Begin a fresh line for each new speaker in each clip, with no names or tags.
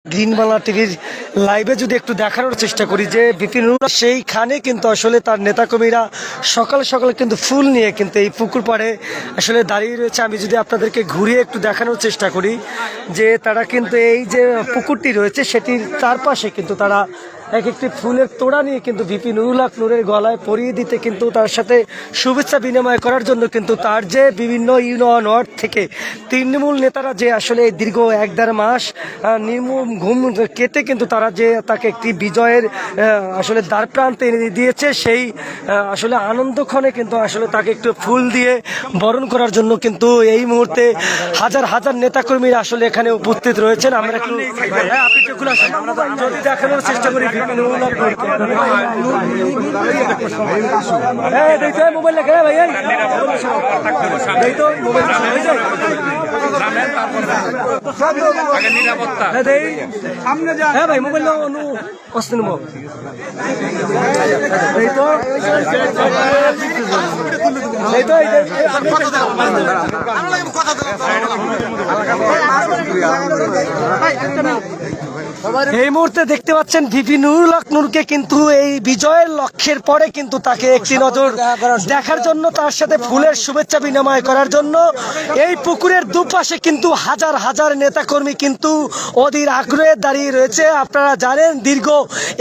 Green Bangla টিভির লাইভে যদি একটু দেখানোর চেষ্টা করি যে বিপিন সেইখানে কিন্তু আসলে তার নেতাকর্মীরা সকাল সকাল কিন্তু ফুল নিয়ে কিন্তু এই পুকুর পাড়ে আসলে দাঁড়িয়ে রয়েছে। আমি যদি আপনাদেরকে ঘুরিয়ে একটু দেখানোর চেষ্টা করি যে তারা কিন্তু এই যে পুকুরটি রয়েছে সেটির চারপাশে কিন্তু তারা এক একটি ফুলের তোড়া নিয়ে কিন্তু ভিপি নুরুল হক নূরের গলায় পরিয়ে দিতে কিন্তু তার সাথে শুভেচ্ছা বিনিময় করার জন্য কিন্তু তার যে বিভিন্ন ইউনিয়ন ওয়ার্ড থেকে তৃণমূল নেতারা যে আসলে দীর্ঘ 1-1.5 মাস নির্মম ঘুম কেটে কিন্তু তারা যে তাকে একটি বিজয়ের আসলে দ্বার প্রান্তে এনে দিয়েছে সেই আসলে আনন্দক্ষণে কিন্তু আসলে তাকে একটু ফুল দিয়ে বরণ করার জন্য কিন্তু এই মুহূর্তে হাজার হাজার নেতাকর্মীরা আসলে এখানে উপস্থিত রয়েছেন। আমরা একটু আপনি যেগুলো যদি দেখানোর চেষ্টা করি মোবাইল লেখা ভাই মোবাইল হ্যাঁ ভাই মোবাইল অস্তে নেব এই তো এই মুহূর্তে দেখতে পাচ্ছেন ভিপি নুরুল হক নূরকে কিন্তু এই বিজয়ের লক্ষ্যের পরে কিন্তু তাকে একটি নজর দেখার জন্য তার সাথে ফুলের শুভেচ্ছা বিনিময় করার জন্য এই পুকুরের দুপাশে কিন্তু হাজার হাজার নেতাকর্মী কিন্তু অধীর আগ্রহে দাঁড়িয়ে রয়েছে। আপনারা জানেন দীর্ঘ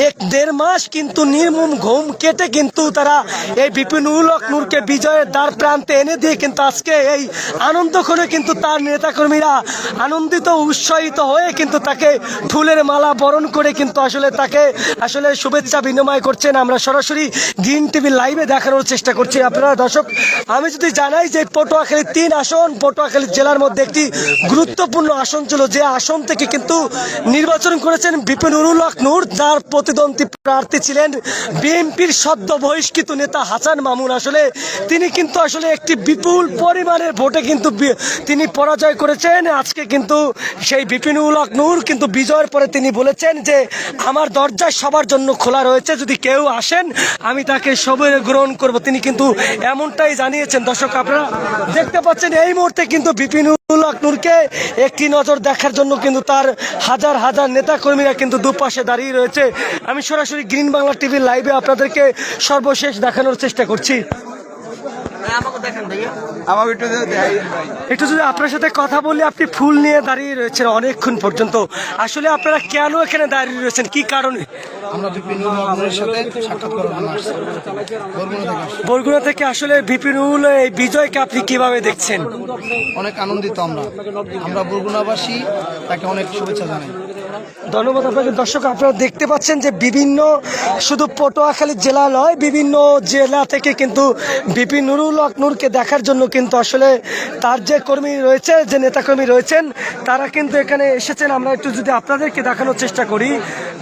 1-1.5 মাস কিন্তু নির্মম ঘুম কেটে কিন্তু তারা এই ভিপি নুরুল হক নূরকে বিজয়ের দ্বার প্রান্তে এনে দিয়ে কিন্তু আজকে এই আনন্দ করে কিন্তু তার নেতাকর্মীরা আনন্দিত উৎসাহিত হয়ে কিন্তু তাকে ফুলের মালা বরণ করে কিন্তু আসলে তাকে আসলে শুভেচ্ছা বিনিময় করছেন। আমরা সরাসরি গ্রিন টিভি লাইভে দেখানোর চেষ্টা করছি। আপনারা দর্শক আমি যদি জানাই যে পটুয়াখালী 3 আসন পটুয়াখালী জেলার মধ্যে একটি গুরুত্বপূর্ণ আসন ছিল, যে আসন থেকে কিন্তু নির্বাচন করেছেন ভিপি নুরুল হক নূর, যার প্রতিদ্বন্দ্বী প্রার্থী ছিলেন বিএনপির সদ্য বহিষ্কৃত নেতা হাসান মামুন। আসলে তিনি কিন্তু আসলে একটি বিপুল পরিমাণের ভোটে কিন্তু তিনি পরাজয় করেছেন। আজকে কিন্তু সেই ভিপি নুরুল হক নূর কিন্তু বিজয়ের পরে তিনি বলেছেন যে আমার দরজা সবার জন্য খোলা রয়েছে, যদি কেউ আসেন আমি তাকে সবাই গ্রহণ করব। তিনি কিন্তু এমনটাই জানিয়েছেন। দর্শক আপনারা দেখতে পাচ্ছেন এই মুহূর্তে কিন্তু ভিপি নুরুল হক নূরকে একটি নজর দেখার জন্য কিন্তু তার হাজার হাজার নেতা কর্মীরা কিন্তু দুপাশে দাঁড়িয়ে রয়েছে। আমি সরাসরি গ্রিন বাংলা টিভির লাইভে আপনাদেরকে সর্বশেষ দেখানোর চেষ্টা করছি। একটু যদি আপনার সাথে কথা বলি, আপনি ফুল নিয়ে দাঁড়িয়ে রয়েছেন অনেকক্ষণ পর্যন্ত, আসলে আপনারা কেন এখানে দাঁড়িয়ে রয়েছেন, কি কারণে?
আমরা ভিপি নুরুল হক নূরের সাথে সাক্ষাৎ করার জন্য আসছি
বরগুনা থেকে। আসলে ভিপি নুরুল এই বিজয়কে আপনি কিভাবে দেখছেন?
অনেক আনন্দিত আমরা বরগুনাবাসী তাকে অনেক শুভেচ্ছা জানাই।
ধন্যবাদ আপনাকে। দর্শক আপনারা দেখতে পাচ্ছেন যে বিভিন্ন শুধু পটুয়াখালী জেলা নয়, বিভিন্ন জেলা থেকে কিন্তু ভিপি নুরুল হক নূরকে দেখার জন্য কিন্তু আসলে তার যে কর্মী রয়েছে, যে নেতাকর্মী রয়েছেন, তারা কিন্তু এখানে এসেছেন। আমরা একটু যদি আপনাদেরকে দেখানোর চেষ্টা করি,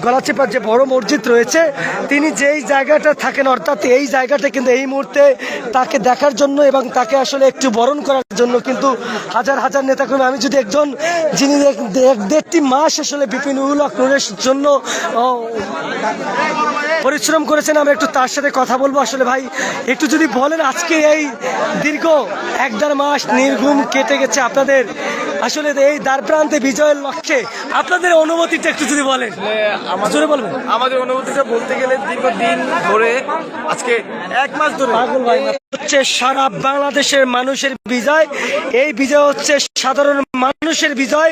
গলাচিপার যে বড় মসজিদ রয়েছে, তিনি যেই জায়গাটা থাকেন অর্থাৎ এই জায়গাটা কিন্তু এই মুহূর্তে তাকে দেখার জন্য এবং তাকে আসলে একটু বরণ করার জন্য কিন্তু হাজার হাজার নেতাকর্মী, আমি যদি একজন যিনি 1-1.5 মাস আসলে ভিপি নুরুল হক নূরের জন্য পরিশ্রম করেছেন, আমরা একটু তার সাথে কথা বলবো। আসলে ভাই একটু যদি বলেন, আজকে এই দীর্ঘ 1-1.5 মাস নির্ঘুম কেটে গেছে আপনাদের, আসলে এই দ্বার প্রান্তে বিজয়ের লক্ষ্যে আপনাদের অনুভূতিটা একটু যদি বলেন।
আমাদের অনুভূতিটা বলতে গেলে দীর্ঘদিন ধরে আজকে 1 মাস ধরে
হচ্ছে সারা বাংলাদেশের মানুষের বিজয়, এই বিজয় হচ্ছে সাধারণ মানুষের বিজয়,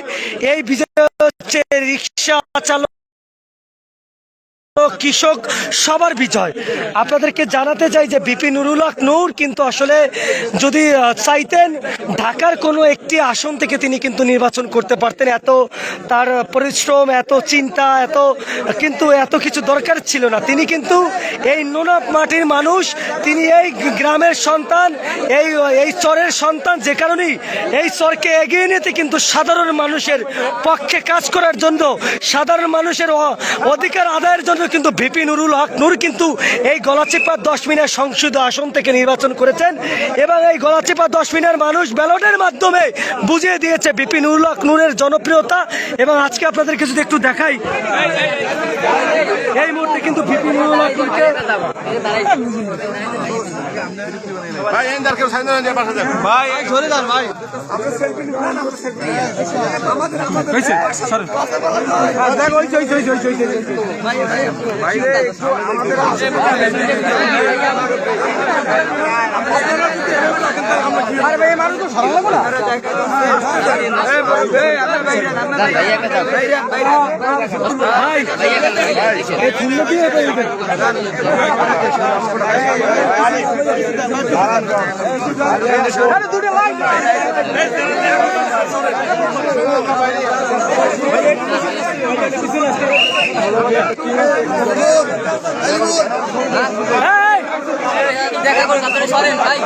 এই বিজয় হচ্ছে রিক্সা চালক, কৃষক, সবার বিজয়। আপনাদেরকে জানাতে চাই যে ভিপি নুরুল হক নূর কিন্তু আসলে যদি চাইতেন ঢাকার কোনো একটি আসন থেকে তিনি কিন্তু নির্বাচন করতে পারতেন। এত তার পরিশ্রম, এত চিন্তা, এত কিছু দরকার ছিল না। তিনি কিন্তু এই নোনাপ মাটির মানুষ, তিনি এই গ্রামের সন্তান, এই চরের সন্তান, যে কারণেই এই চরকে এগিয়ে নিতে কিন্তু সাধারণ মানুষের পক্ষে কাজ করার জন্য, সাধারণ মানুষের অধিকার আদায়ের জন্য কিন্তু ভিপি নুরুল হক নূর কিন্তু এই গলাচিপা 10 মিনার সংসদীয় আসন থেকে নির্বাচন করেছেন এবং এই গলাচিপা 10 মিনার মানুষ ব্যালটের মাধ্যমে বুঝিয়ে দিয়েছে ভিপি নুরুল হক নূরের জনপ্রিয়তা। এবং আজকে আপনাদেরকে যদি একটু দেখাই, এই মুহূর্তে কিন্তু ভিপি নুরুল হক নূরকে
দেখা করে তাড়াতাড়ি সরেন ভাই।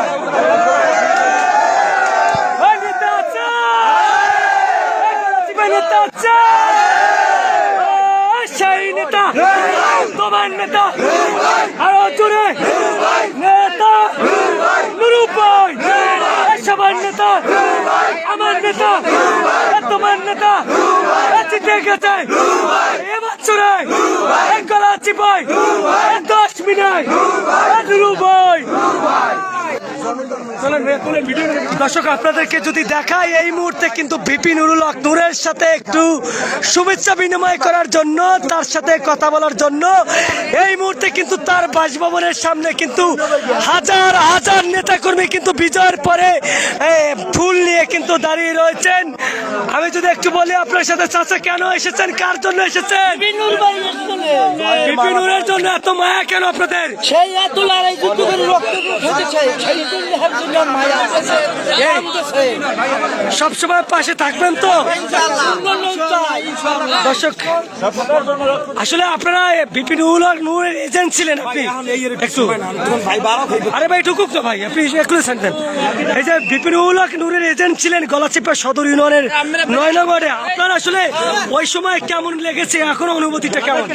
তোমার নেতা আরো জোরে নেতা নুরুপাই, সবার নেতা আমার নেতা তোমার নেতা জিতে গেছে এবার চোরে গলা চিপাই 10 মিনিট নুরুপাই। দর্শক আপনাদেরকে যদি দেখাই এই মুহূর্তে কিন্তু ভিপি নুরুল হক নূরের সাথে একটু শুভেচ্ছা বিনিময় করার জন্য, তার সাথে কথা বলার জন্য এই মুহূর্তে কিন্তু তার বাসভবনের সামনে কিন্তু হাজার হাজার নেতাকর্মী কিন্তু বিজয়ের পরে ফুল নিয়ে কিন্তু দাঁড়িয়ে রয়েছেন। আমি যদি একটু বলি আপনার সাথে, চাচা কেন এসেছেন, কার জন্য এসেছেন? ভিপি নুরের জন্য এত মায়া কেন আপনাদের?
সেই এত লড়াই যুদ্ধ করে রক্ত খেতেছে, সেই জন্য মায়া আছে।
সবসময় পাশে থাকবেন তো দর্শক? আসলে আপনারা ভিপি নুরুল হক নূরের এজেন্ট ছিলেন, আপনি একটু আরে ভাই ঢুকুক তো ভাই, আপনি একটু শুনতেন। এই যে ভিপি নুরুল হক নূরের এজেন্ট ছিলেন গলাচিপা সদর ইউনিয়নের 9 নং ওয়ার্ডে, আপনার আসলে ওই সময় কেমন লেগেছে, এখন অনুভূতিটা কেমন?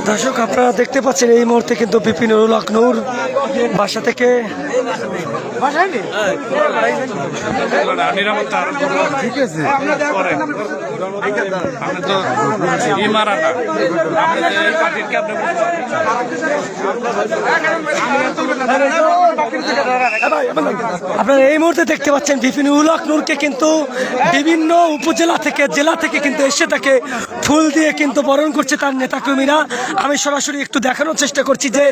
দর্শক আপনারা দেখতে পাচ্ছেন এই মুহূর্তে কিন্তু ভিপি নুরুল হক নূর বাসা থেকে আপনারা এই মুহূর্তে দেখতে পাচ্ছেন ভিপি নুরুল হক নূরকে কিন্তু বিভিন্ন উপজেলা থেকে, জেলা থেকে কিন্তু এসে তাকে ফুল দিয়ে কিন্তু বরণ করছে তার নেতাকর্মীরা। আমি সরাসরি একটু দেখানোর চেষ্টা করছি যে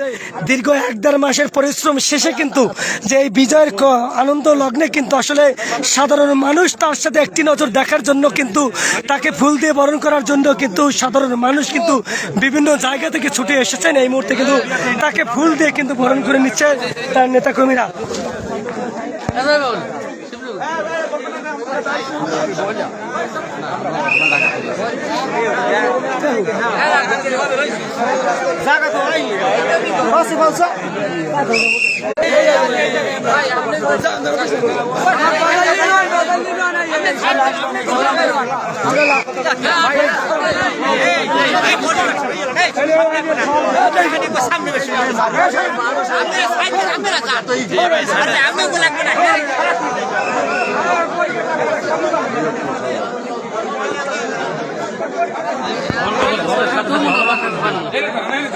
দীর্ঘ 1-1.5 মাসের পরিশ্রম শেষে কিন্তু যে এই বিজয়ের আনন্দ লগ্নে কিন্তু আসলে সাধারণ মানুষ তার সাথে একটি নজর দেখার জন্য কিন্তু তাকে ফুল দিয়ে বরণ করার জন্য কিন্তু সাধারণ মানুষ কিন্তু বিভিন্ন জায়গা থেকে ছুটে এসেছেন। এই মুহূর্তে কিন্তু তাকে ফুল দিয়ে কিন্তু বরণ করে নিচ্ছে তার নেতাকর্মীরা।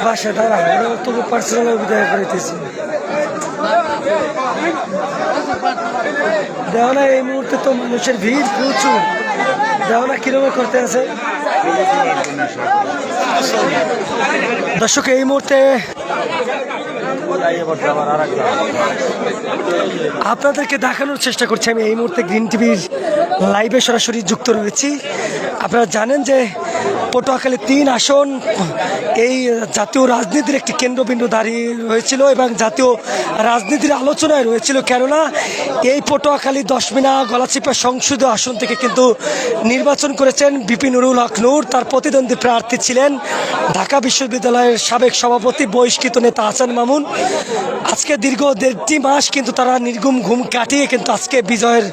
বাসা দাঁড়া তবু পার্সোনাল বিদায় করিতেছি। দেখো না এই মুহূর্তে তো মানুষের ভিড় প্রচুর, দেখো না কিরকম করতে আছে দর্শক। এই মুহূর্তে আপনাদেরকে দেখানোর চেষ্টা করছি আমি এই মুহূর্তে গ্রিন টিভির লাইভে সরাসরি যুক্ত রয়েছি। আপনারা জানেন যে পটুয়াখালী 3 আসন এই জাতীয় রাজনীতির একটি কেন্দ্রবিন্দু দাঁড়িয়ে হয়েছিল এবং জাতীয় রাজনীতির আলোচনায় রয়েছিল, কেননা এই পটুয়াখালী দশমিনা গলাচিপা সংসদীয় আসন থেকে কিন্তু নির্বাচন করেছেন বিপি নুরুল হক নূর। তার প্রতিদ্বন্দ্বী প্রার্থী ছিলেন ঢাকা বিশ্ববিদ্যালয়ের সাবেক সভাপতি বহিষ্কৃত নেতা হাসান মামুন। আজকে দীর্ঘ 1.5 মাস কিন্তু তারা নির্ঘুম ঘুম কাটিয়ে কিন্তু আজকে বিজয়ের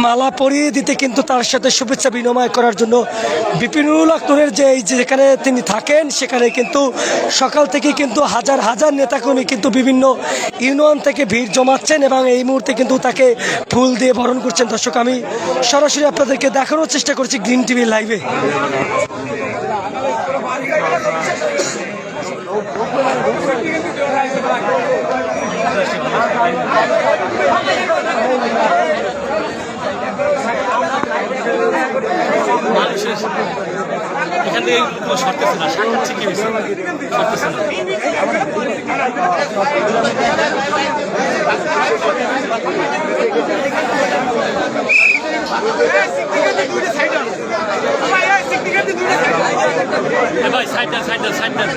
মালা পরিয়ে দিতে কিন্তু তার সাথে শুভেচ্ছা বিনিময় করার জন্য বিপি নুরুল হক নূরের যেখানে তিনি থাকেন সেখানে কিন্তু সকাল থেকে কিন্তু হাজার হাজার নেতাকর্মী কিন্তু বিভিন্ন ইউনিয়ন থেকে ভিড় জমাচ্ছেন এবং এই মুহূর্তে কিন্তু তাকে ফুল দিয়ে বরণ করছেন। দর্শক, আমি সরাসরি আপনাদেরকে দেখানোর চেষ্টা করছি গ্রিন টিভি লাইভে।
এখান থেকে সরতেছে না, সাক্ষাৎ কি হয়েছে সরতেছে না। ভাই সাইড দেন, সাইড দেন, সাইড দেন।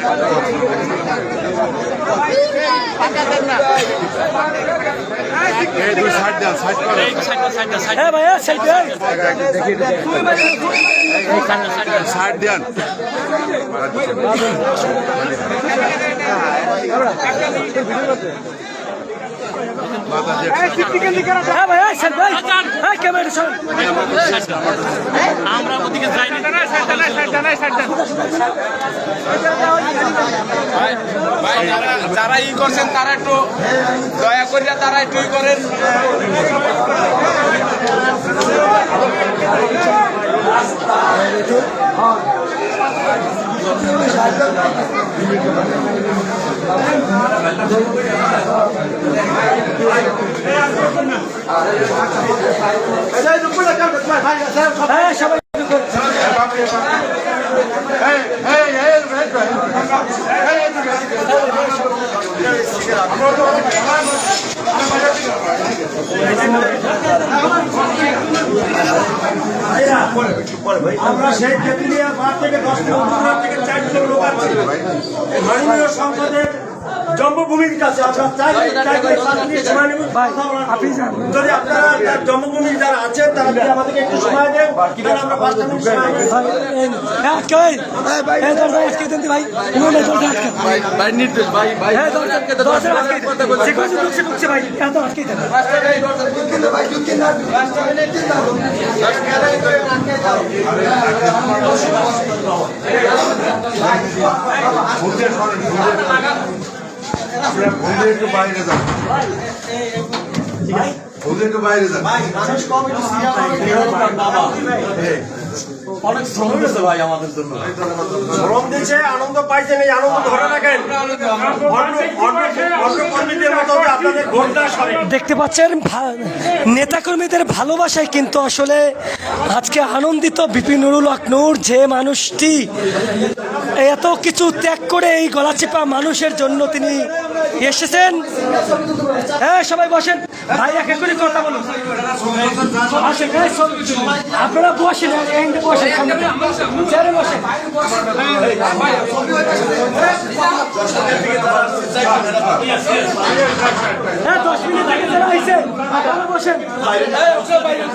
হ্যাঁ ভাইয়া, সাইড দেন।
সাইড দেন।
হ্যাঁ ভাইয়া, সাইড দেন। হ্যাঁ, ক্যামেরা সর।
আমরা ওদিকে যাইনি।
যারা ই করছেন তারা একটু দয়া করে তারা একটু ই করেন।
হ্যাঁ, সবাই
আমরা সেই তেঁতুলিয়া মাঠ থেকে 10 কিলোমিটার থেকে 4 কিলোমিটার লোক আছি মাননীয় সংসদের জন্মভূমির কাছে। আমরা চাই সময় নেব। যদি আপনারা জন্মভূমির যারা আছেন তারা যদি আমাদেরকে একটু সময় দেন তাহলে আমরা 5 মিনিট সময় নেব।
ভাই নির্দেশ ভাই ভাই
একটু বাইরে যান, একটু বাইরে যান।
অনেক শ্রম দিয়েছে ভাই আমাদের জন্য।
শ্রম দিচ্ছে, আনন্দ পাইছেন, এই আনন্দ ধরে রাখেন। কর্মীদের মতো আপনাদের ভোটটা সরে।
দেখতে পাচ্ছেন নেতাকর্মীদের ভালোবাসায় কিন্তু আসলে আজকে আনন্দিত বিপি নুরুল হক নূর, যে মানুষটি এত কিছু ত্যাগ করে এই গলাচিপা মানুষের জন্য তিনি এসেছেন। হ্যাঁ, সবাই বসেন ভাই, এক এক করে কথা বলুন। আপনারা বসেন, বসেন, বসেন। হ্যাঁ, 10 মিনিট থেকে যারা আইছে আপনারা বসেন।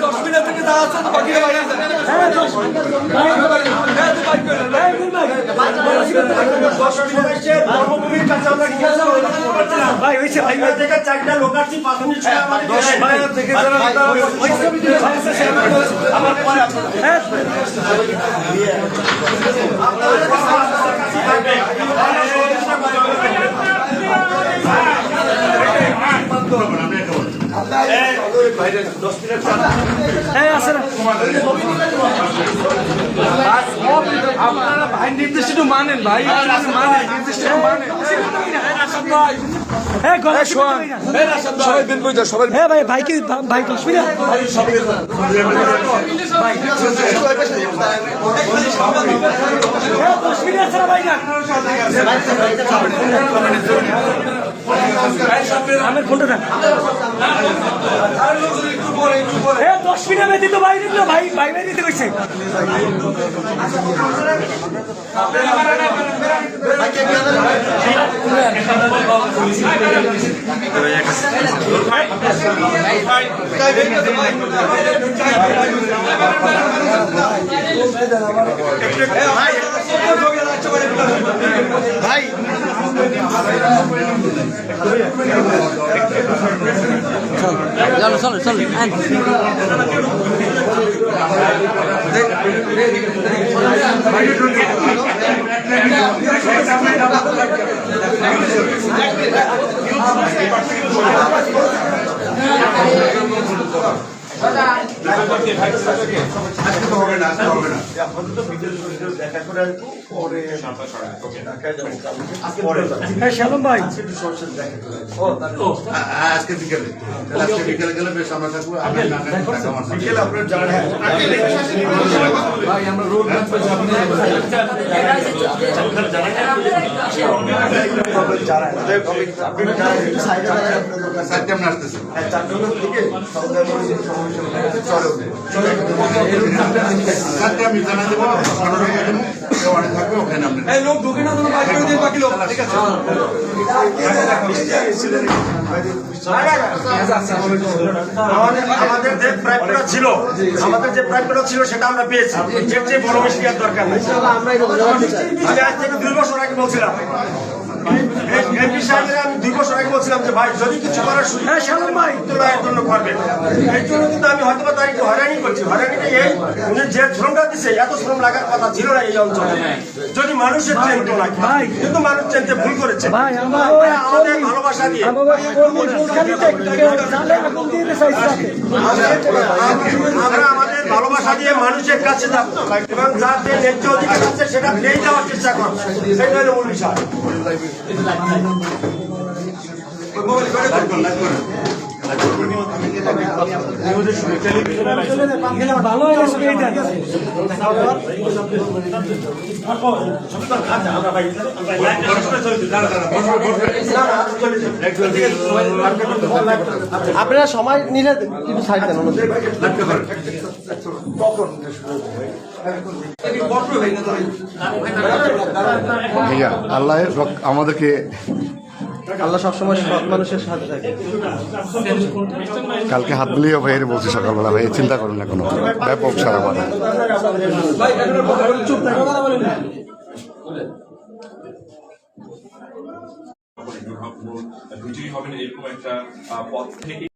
10 মিনিট থেকে যারা আছেন বাকি ভাই আছে।
হ্যাঁ, 10 মিনিট। ভাই হয়েছে, ভাই
থেকে 4টা লোক আসছি 5 মিনিট সময় আমাদের
10 মিনিট থেকে যারা
আমার পরে
হ্যাঁ, হ্যাঁ, আসে না।
আপনারা ভাই নির্দেশ একটু মানেন ভাই, মানেন নির্দেশ মানেন।
হ্যাঁ, গলা
সবাই দিন বই সবাই।
হ্যাঁ ভাই, ভাই কি ভাই 10 মিনিট? আমার ফোনটা দেন 10 মিনিট ব্যতীত বাইরে দিল ভাই বাইরে দিতে কইছে
ভাই
চলো চলো চলো
আজকে তো হবে না, আজকে হবে না।
শালম ভাই
আজকে বিকেলে, তাহলে আজকে বিকেলে গেলে বেশ আমরা থাকবো। বিকেলে আপনার যারা সাইড আসতেছে সাথে আমি জানা দেবো থাকবে ওখানে আপনি লোক ঢুকে না বাকি লোক ঠিক আছে
আমাদের যে প্রাপ্যটা ছিল সেটা আমরা পেয়েছি এর চেয়ে বড় বেশি আর দরকার নেই আমি আজ থেকে 2 বছর আগে বলছিলাম এমপি সাহেবের আমি 2 বছর আগে বলছিলাম যে ভাই যদি কিছু করার সুযোগ ভাই উত্তরায়ের জন্য করবেন এই জন্য কিন্তু আমি হয়তো বা তাকে হয়রানি করছি হয়রানিটা এই উনি যে শ্রমটা দিচ্ছে এত শ্রম লাগার কথা ছিল না এই অঞ্চলে যদি মানুষের চিনত না ভাই কিন্তু মানুষ চিনতে ভুল করেছে
ভাই
আমাদের ভালোবাসা দিয়ে আমরা আমাদের ভালোবাসা দিয়ে মানুষের কাছে যাব এবং যাদের ন্যায্য অধিকার আছে সেটা পেয়ে যাওয়ার চেষ্টা করব সেটা হলো মূল বিষয়
ভালো হয়েছে
আপনারা সময় নিলে কিন্তু সাইড দেন
ভাইয়া আল্লাহ আমাদেরকে
আল্লাহ সবসময় সৎ মানুষের সাথে থাকে
কালকে হাত মিলিয়ে ভাইয়ের বলছি সকালবেলা ভাই চিন্তা করুন না কোনো ব্যাপক সারা বাধা
বিজয়ী হবেন এরকম একটা পথ থেকে